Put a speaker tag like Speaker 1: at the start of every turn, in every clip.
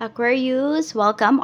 Speaker 1: Aquarius, welcome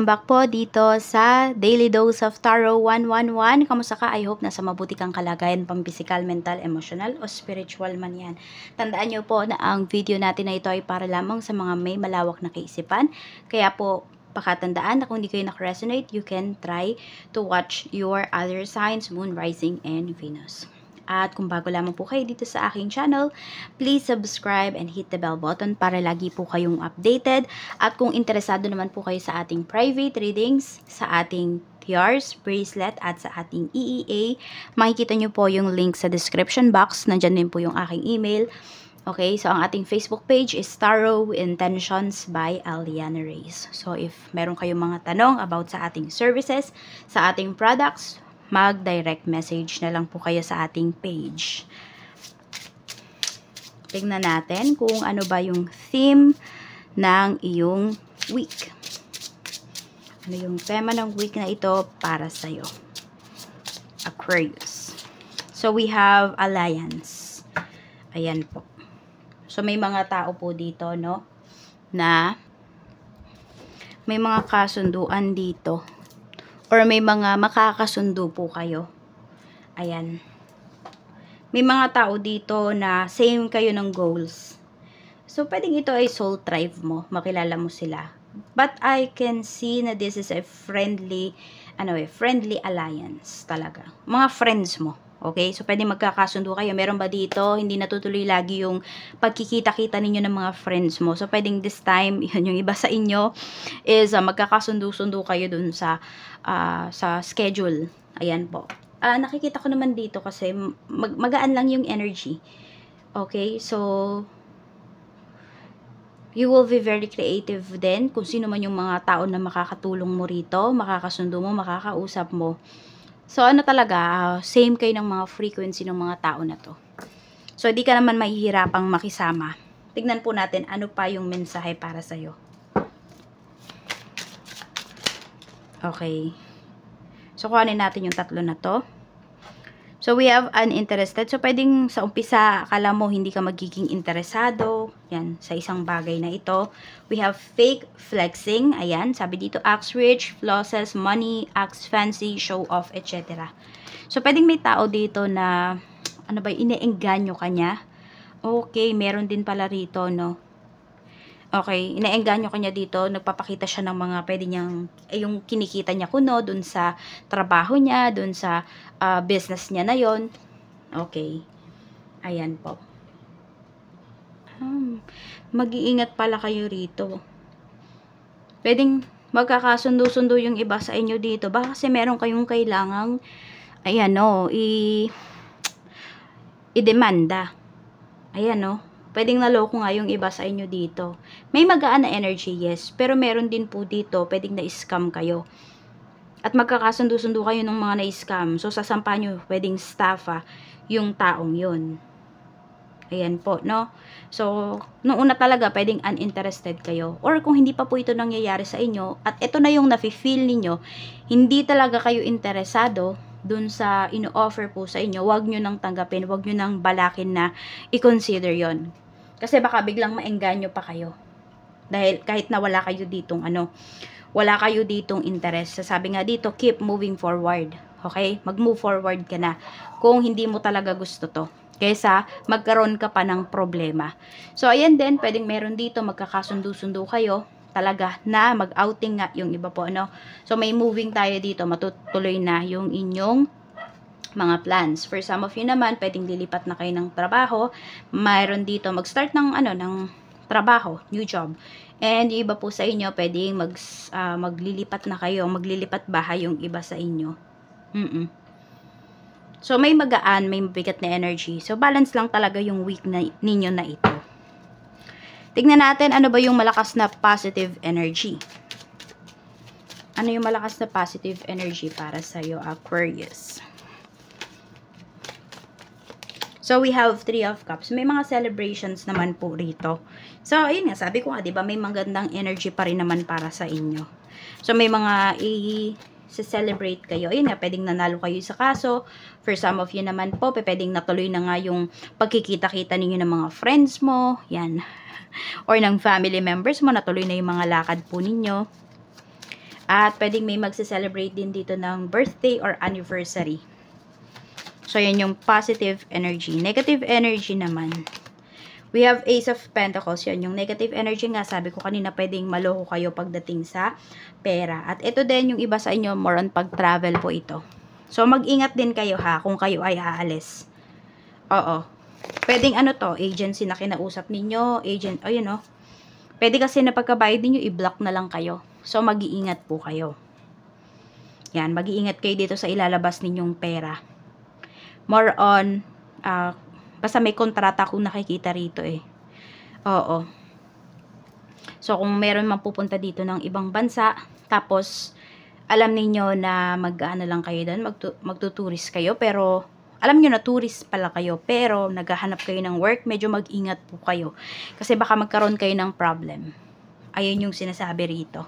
Speaker 1: back po dito sa Daily Dose of Tarot 111. Kamusta ka? I hope nasa mabuti kang kalagayan, pang physical, mental, emotional, o spiritual man yan. Tandaan nyo po na ang video natin na ito ay para lamang sa mga may malawak na kaisipan. Kaya po, pakatandaan na kung hindi kayo nak-resonate, you can try to watch your other signs, Moon, Rising, and Venus. At kung bago lamang po kayo dito sa aking channel, please subscribe and hit the bell button para lagi po kayong updated. At kung interesado naman po kayo sa ating private readings, sa ating TRs, bracelet, at sa ating EEA, makikita nyo po yung link sa description box. Nandyan din po yung aking email. Okay, so ang ating Facebook page is Tarot Intentions by Aliana Reyes. So if meron kayong mga tanong about sa ating services, sa ating products, mag-direct message na lang po kayo sa ating page. Tingnan natin kung ano ba yung theme ng iyong week. Ano yung tema ng week na ito para sa'yo, Aquarius. So, we have alliance. Ayan po. So, may mga tao po dito, no? Na may mga kasunduan dito. Or may mga makakasundo po kayo. Ayan. May mga tao dito na same kayo ng goals. So, pwedeng ito ay soul tribe mo. Makilala mo sila. But I can see na this is a friendly, friendly alliance talaga. Mga friends mo. Okay? So, pwedeng magkakasundo kayo. Meron ba dito? Hindi natutuloy lagi yung pagkikita-kita ninyo ng mga friends mo. So, pwedeng this time, yun yung iba sa inyo, is magkakasundo-sundo kayo dun sa schedule. Ayan po. Nakikita ko naman dito kasi magaan lang yung energy. Okay? So, you will be very creative din kung sino man yung mga tao na makakatulong mo rito, makakasundo mo, makakausap mo. So, talaga, same kayo ng mga frequency ng mga tao na to. So, di ka naman mahihirapang makisama. Tignan po natin ano pa yung mensahe para sa'yo. Okay. So, kuhanin natin yung tatlo na to. So, we have uninterested. So, pwedeng sa umpisa, akala mo hindi ka magiging interesado. Yan, sa isang bagay na ito. We have fake flexing. Ayan, sabi dito, acts rich, flosses, money, acts fancy, show off, etc. So, pwedeng may tao dito na, ine-engganyo ka niya. Okay, meron din pala rito, no? Okay, ine-engganyo ka niya dito, nagpapakita siya ng mga pwede niyang, yung kinikita niya kuno, dun sa trabaho niya, dun sa business niya na yon. Okay, ayan po. Mag-iingat pala kayo rito. Pwedeng magkakasundo-sundo yung iba sa inyo dito, baka kasi meron kayong kailangang, ayan o, i-demanda. Ayan o. Pwedeng naloko nga yung iba sa inyo dito. May magaan na energy, yes. Pero meron din po dito, pwedeng na-scam kayo. At magkakasundo-sundo kayo ng mga na-scam. So, sasampa nyo, pwedeng staffa yung taong yun. Ayan po, no? So, noong una talaga, pwedeng uninterested kayo. Or kung hindi pa po ito nangyayari sa inyo, at ito na yung nafe-feel ninyo, hindi talaga kayo interesado dun sa ino-offer po sa inyo, wag nyo nang tanggapin, wag nyo nang balakin na i-consider yon. Kasi baka biglang maengganyo pa kayo. Dahil kahit na wala kayo ditong wala kayo ditong interest. Sabi nga dito, keep moving forward. Okay? Mag-move forward ka na kung hindi mo talaga gusto to. Kesa magkaroon ka pa ng problema. So, ayan din, pwedeng meron dito, magkakasundo-sundo kayo. Talaga na mag-outing nga yung iba po, So, may moving tayo dito, matutuloy na yung inyong mga plans. For some of you naman, pwedeng lilipat na kayo ng trabaho. Mayroon dito, mag-start ng, ng trabaho, new job. And yung iba po sa inyo, pwedeng maglilipat na kayo, maglilipat bahay yung iba sa inyo. So, may magaan, may mabigat na energy. So, balance lang talaga yung week ninyo na ito. Tignan natin ano ba yung malakas na positive energy. Ano yung malakas na positive energy para sa'yo, Aquarius? So, we have 3 of Cups. May mga celebrations naman po rito. So, ayun nga, sabi ko nga, diba, may magandang energy pa rin naman para sa inyo. So, may mga celebrate kayo. Ayun nga, pwedeng nanalo kayo sa kaso. For some of you naman po, pwedeng natuloy na nga yung pagkikita-kita ninyo ng mga friends mo. Yan. Or ng family members mo, natuloy na yung mga lakad po ninyo. At pwedeng may magse-celebrate din dito ng birthday or anniversary. So, yan yung positive energy. Negative energy naman. We have Ace of Pentacles. Yan, yung negative energy nga, sabi ko kanina, pwedeng maloko kayo pagdating sa pera. At ito din, yung iba sa inyo, more on pag-travel po ito. So, mag-ingat din kayo ha, kung kayo ay aalis. Oo. Pwedeng ano to, agency na kinausap ninyo, agent, ayun o. Pwede kasi na pagkabayad ninyo, i-block na lang kayo. So, mag-iingat po kayo. Yan, mag-iingat kayo dito sa ilalabas ninyong pera. More on, basta may kontrata akong nakikita rito eh. Oo. So, kung meron man pupunta dito ng ibang bansa, tapos, alam niyo na mag-ano lang kayo doon, magtuturist kayo, pero, alam niyo na tourist pala kayo, pero, naghahanap kayo ng work, medyo mag-ingat po kayo. Kasi baka magkaroon kayo ng problem. Ayun yung sinasabi rito.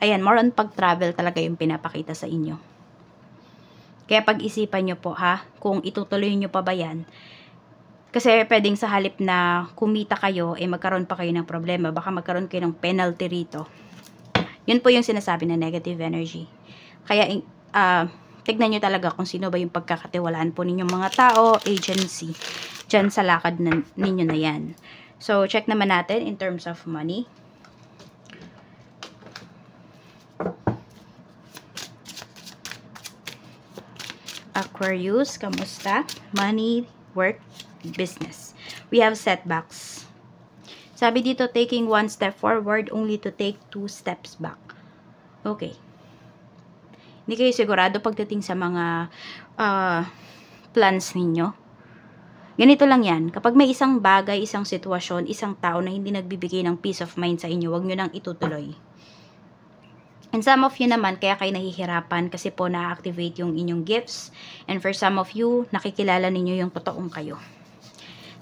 Speaker 1: Ayan, more on pag-travel talaga yung pinapakita sa inyo. Kaya pag-isipan nyo po ha, kung itutuloy nyo pa ba yan. Kasi pwedeng sa halip na kumita kayo, magkaroon pa kayo ng problema. Baka magkaroon kayo ng penalty rito. Yun po yung sinasabi na negative energy. Kaya, tignan nyo talaga kung sino ba yung pagkakatiwalaan po ninyong mga tao, agency, dyan sa lakad ninyo na yan. So, check naman natin in terms of money. Aquarius, kamusta? Money, work, business. We have setbacks. Sabi dito, taking one step forward only to take 2 steps back. Okay. Hindi kayo sigurado pagdating sa mga plans ninyo. Ganito lang yan. Kapag may isang bagay, isang sitwasyon, isang tao na hindi nagbibigay ng peace of mind sa inyo, huwag nyo nang itutuloy. And some of you naman, kaya kayo nahihirapan kasi po na-activate yung inyong gifts. And for some of you, nakikilala ninyo yung totoong kayo.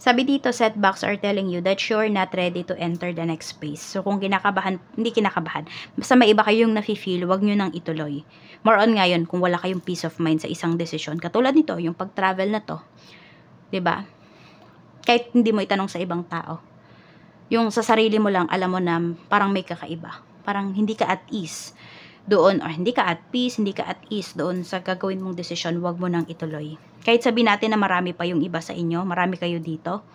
Speaker 1: Sabi dito, setbacks are telling you that you're not ready to enter the next phase. So, kung kinakabahan, hindi kinakabahan. Basta may iba kayong nafe-feel, wag nyo nang ituloy. More on ngayon, kung wala kayong peace of mind sa isang desisyon. Katulad nito, yung pag-travel na to. 'Di ba? Kahit hindi mo itanong sa ibang tao. Yung sa sarili mo lang, alam mo na parang may kakaiba. Parang hindi ka at ease doon, or hindi ka at peace, hindi ka at ease doon sa gagawin mong desisyon, wag mo nang ituloy. Kahit sabihin natin na marami pa yung iba sa inyo, marami kayo dito.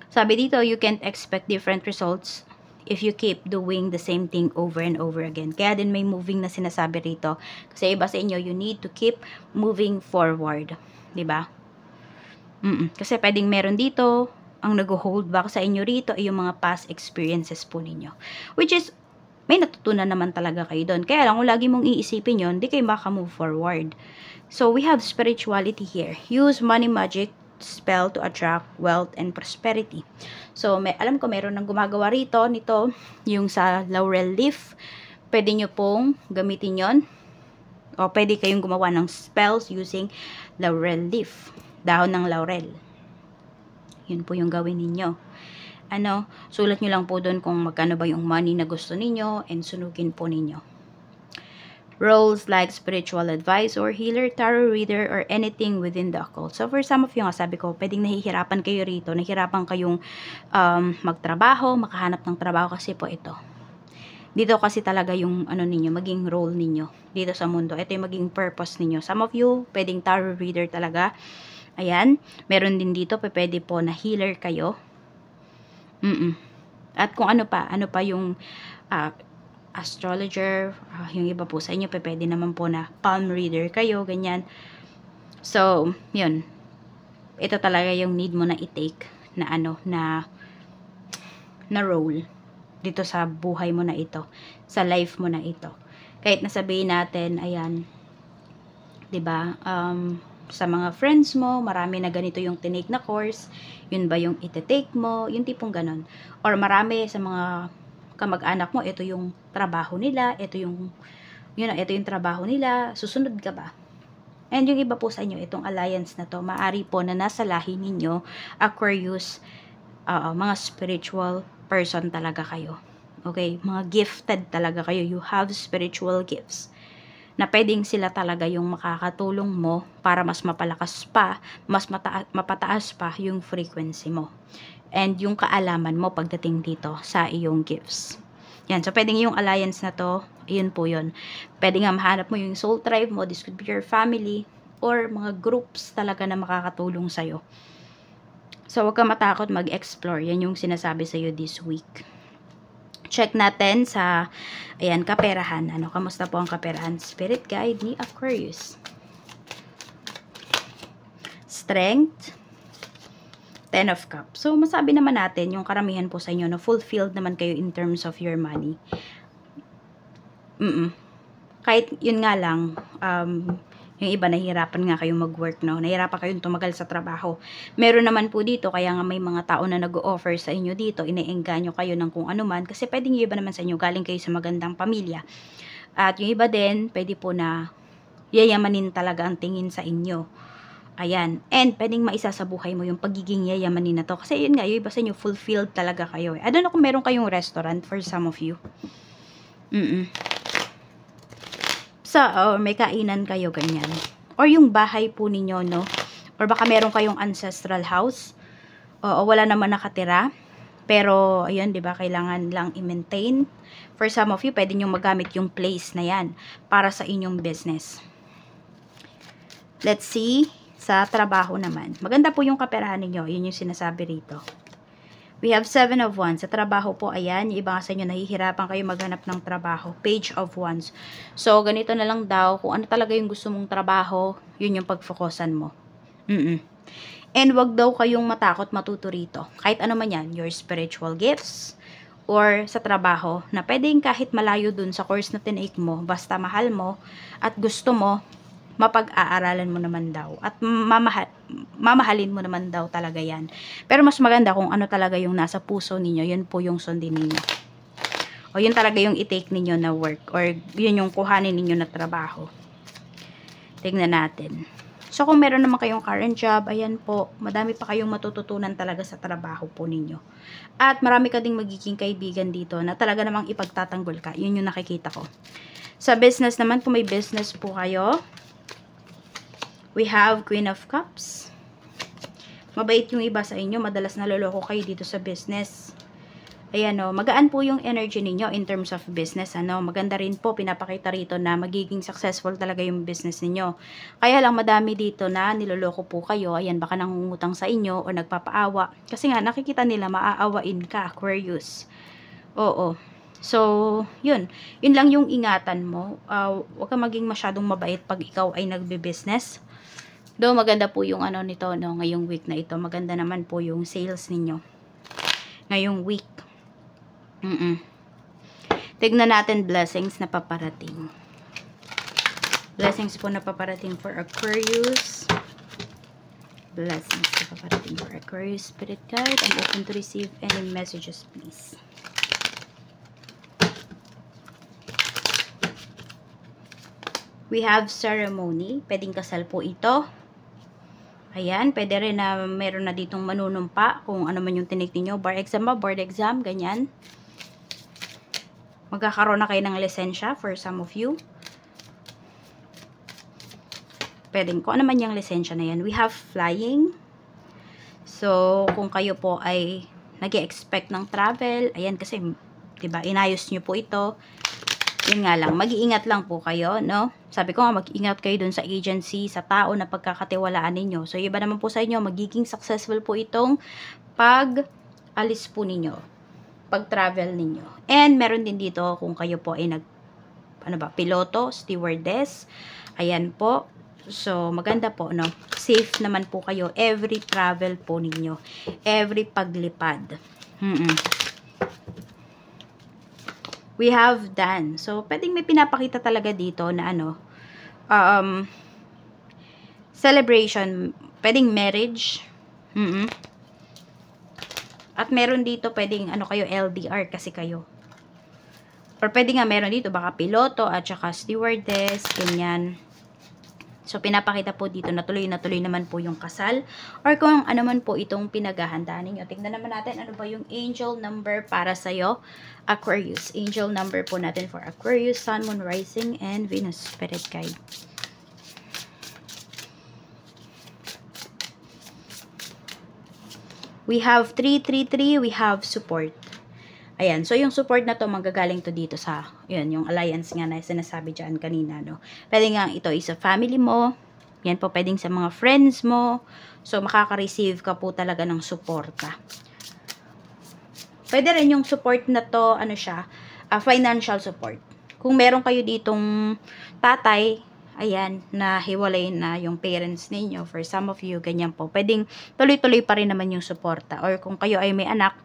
Speaker 1: Sabi dito, you can't expect different results if you keep doing the same thing over and over again. Kaya din may moving na sinasabi rito. Kasi iba sa inyo, you need to keep moving forward. 'Di ba? Kasi pwedeng meron dito, ang nag-hold back sa inyo rito ay yung mga past experiences po ninyo. Which is, may natutunan naman talaga kayo doon. Kaya lang, kung lagi mong iisipin yun, di kayo maka-move forward. So, we have spirituality here. Use money magic spell to attract wealth and prosperity. So, alam ko meron nang gumagawa rito, nito, yung sa laurel leaf. Pwede nyo pong gamitin yon. O pwede kayong gumawa ng spells using laurel leaf. Dahon ng laurel. Yun po yung gawin ninyo. Sulat nyo lang po doon kung magkano ba yung money na gusto ninyo and sunugin po ninyo. Roles like spiritual advisor, healer, tarot reader, or anything within the occult. So, for some of you nga, sabi ko, pwedeng nahihirapan kayo rito. Nahihirapan kayong magtrabaho, makahanap ng trabaho kasi po ito. Dito kasi talaga yung ninyo, maging role ninyo dito sa mundo. Ito yung maging purpose ninyo. Some of you, pwedeng tarot reader talaga. Ayan. Meron din dito, pwede po na healer kayo. At kung ano pa yung astrologer, yung iba po sa inyo, pwede naman po na palm reader kayo, ganyan. So, yun. Ito talaga yung need mo na i-take na na role dito sa buhay mo na ito, sa life mo na ito. Kahit nasabihin natin, ayan, 'di ba? Sa mga friends mo, marami na ganito yung tinake na course, yun ba yung iti-take mo, yung tipong ganon. Or marami sa mga kamag-anak mo, ito yung trabaho nila, ito yung trabaho nila, susunod ka ba? And yung iba po sa inyo, itong alliance na to, maari po na nasa lahi ninyo, Aquarius, mga spiritual person talaga kayo. Okay? Mga gifted talaga kayo. You have spiritual gifts. na pwedeng sila talaga yung makakatulong mo para mas mapalakas pa, mas mapataas pa yung frequency mo. And yung kaalaman mo pagdating dito sa iyong gifts. Yan, so pwedeng yung alliance na to, yun po yun. Pwede nga mahanap mo yung soul tribe mo, this could be your family, or mga groups talaga na makakatulong sa'yo. So, huwag ka matakot mag-explore. Yan yung sinasabi sa'yo this week. Check natin sa, ayan, kaperahan. Ano, kamusta po ang kaperahan? Spirit guide ni Aquarius. Strength. 10 of Cups. So, masabi naman natin, yung karamihan po sa inyo, no, fulfilled naman kayo in terms of your money. Kahit, yun nga lang, yung iba, nahihirapan nga kayong mag-work, no? Nahihirapan kayong tumagal sa trabaho. Meron naman po dito, kaya nga may mga tao na nag-o-offer sa inyo dito, ine-engganyo kayo ng kung ano man, kasi pwedeng yung iba naman sa inyo, galing kayo sa magandang pamilya. At yung iba din, pwede po na yayamanin talaga ang tingin sa inyo. Ayan. And, pwedeng maisa sa buhay mo yung pagiging yayamanin na to. Kasi yun nga, yung iba sa inyo, fulfilled talaga kayo. I don't know kung meron kayong restaurant for some of you. May kainan kayo, ganyan. Or yung bahay po ninyo, no? Or baka meron kayong ancestral house. O wala naman nakatira. Pero, ayun, di ba, kailangan lang i-maintain. For some of you, pwede nyo magamit yung place na yan para sa inyong business. Let's see, sa trabaho naman. Maganda po yung kaperahan ninyo. Yun yung sinasabi rito. We have 7 of Wands. Sa trabaho po, ayan, yung iba sa inyo, nahihirapan kayo maghanap ng trabaho. Page of Wands. So, ganito na lang daw, kung ano talaga yung gusto mong trabaho, yun yung pagfokusan mo. And wag daw kayong matakot matuto rito. Kahit ano man yan, your spiritual gifts, or sa trabaho, na pwedeng kahit malayo dun sa course na tinake mo, basta mahal mo, at gusto mo, mapag-aaralan mo naman daw. At mamahalin mo naman daw talaga yan. Pero mas maganda kung ano talaga yung nasa puso ninyo, yun po yung sundin ninyo. O yun talaga yung i-take ninyo na work. Or yun yung kuhanin ninyo na trabaho. Tingnan natin. So kung meron naman kayong current job, ayan po, madami pa kayong matututunan talaga sa trabaho po ninyo. At marami ka ding magiging kaibigan dito na talaga namang ipagtatanggol ka. Yun yung nakikita ko. Sa business naman, kung may business po kayo, we have Queen of Cups. Mabait yung iba sa inyo. Madalas naloloko kayo dito sa business. Ayan o. Magaan po yung energy ninyo in terms of business. Ano. Maganda rin po. Pinapakita rito na magiging successful talaga yung business ninyo. Kaya lang madami dito na niloloko po kayo. Ayan, baka nangungutang sa inyo o nagpapaawa. Kasi nga, nakikita nila maaawain ka, Aquarius. Oo. So, yun. Yun lang yung ingatan mo. Huwag ka maging masyadong mabait pag ikaw ay nagbe-business. Do maganda po yung ano nito, no, ngayong week na ito. Maganda naman po yung sales ninyo. Ngayong week. Tignan natin blessings na paparating. Blessings po na paparating for Aquarius. Blessings na paparating for Aquarius Spirit Guide. I'm open to receive any messages, please. We have ceremony. Pwedeng kasal po ito. Ayan, pwede rin na meron na ditong manunumpa kung ano man yung tinik ninyo. Bar exam ba? Board exam, ganyan. Magkakaroon na kayo ng lisensya for some of you. Pwedeng kung ano man yung lisensya na yan. We have flying. So, kung kayo po ay nag-expect ng travel, ayan kasi, diba, inayos nyo po ito. Yun nga lang, mag-iingat lang po kayo, no? Sabi ko nga, mag-iingat kayo dun sa agency, sa tao na pagkakatiwalaan ninyo. So, iba naman po sa inyo, magiging successful po itong pag-alis po ninyo, pag-travel ninyo. And, meron din dito, kung kayo po ay piloto, stewardess, ayan po. So, maganda po, no? Safe naman po kayo, every travel po ninyo, every paglipad. We have done. So, pwedeng may pinapakita talaga dito na celebration. Pwedeng marriage. At meron dito, pwedeng kayo, LDR kasi kayo. Or pwede nga meron dito, baka piloto at saka stewardess, ganyan. So, pinapakita po dito na tuloy naman po yung kasal or kung ano man po itong pinaghahandaan ninyo. Tingnan naman natin ano ba yung angel number para sa'yo, Aquarius. Angel number po natin for Aquarius, Sun, Moon, Rising, and Venus Spirit Guide. We have 333, we have support. Ayan, so yung support na to, manggagaling to dito sa, yun, yung alliance nga na sinasabi dyan kanina, no. Pwede nga ito is sa family mo, yan po, pwedeng sa mga friends mo, so makaka-receive ka po talaga ng suporta. Pwede rin yung support na to, ano siya, financial support. Kung meron kayo ditong tatay, ayan, na hiwalay na yung parents ninyo, for some of you, ganyan po, pwedeng tuloy-tuloy pa rin naman yung suporta. Or kung kayo ay may anak,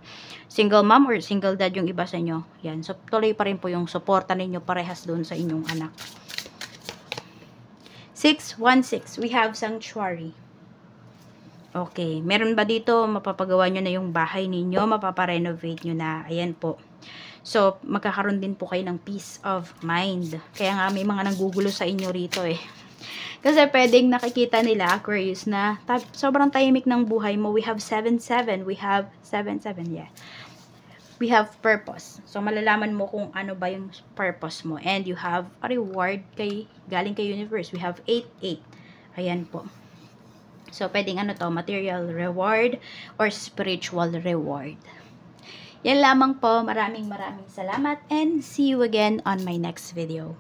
Speaker 1: single mom or single dad yung iba sa inyo, yan, so tuloy pa rin po yung suporta ninyo parehas doon sa inyong anak. 616, we have sanctuary. Okay, meron ba dito, mapapagawa nyo na yung bahay ninyo, mapaparenovate nyo na, ayan po. So, magkakaroon din po kayo ng peace of mind. Kaya nga may mga nanggugulo sa inyo rito eh. Kasi pwedeng nakikita nila, Aquarius, na sobrang tahimik ng buhay mo. We have 7-7. We have 7-7, yeah. We have purpose. So, malalaman mo kung ano ba yung purpose mo. And you have a reward galing kay universe. We have 8-8. Ayan po. So, pwedeng ano to, material reward or spiritual reward. Yan lamang po. Maraming salamat and see you again on my next video.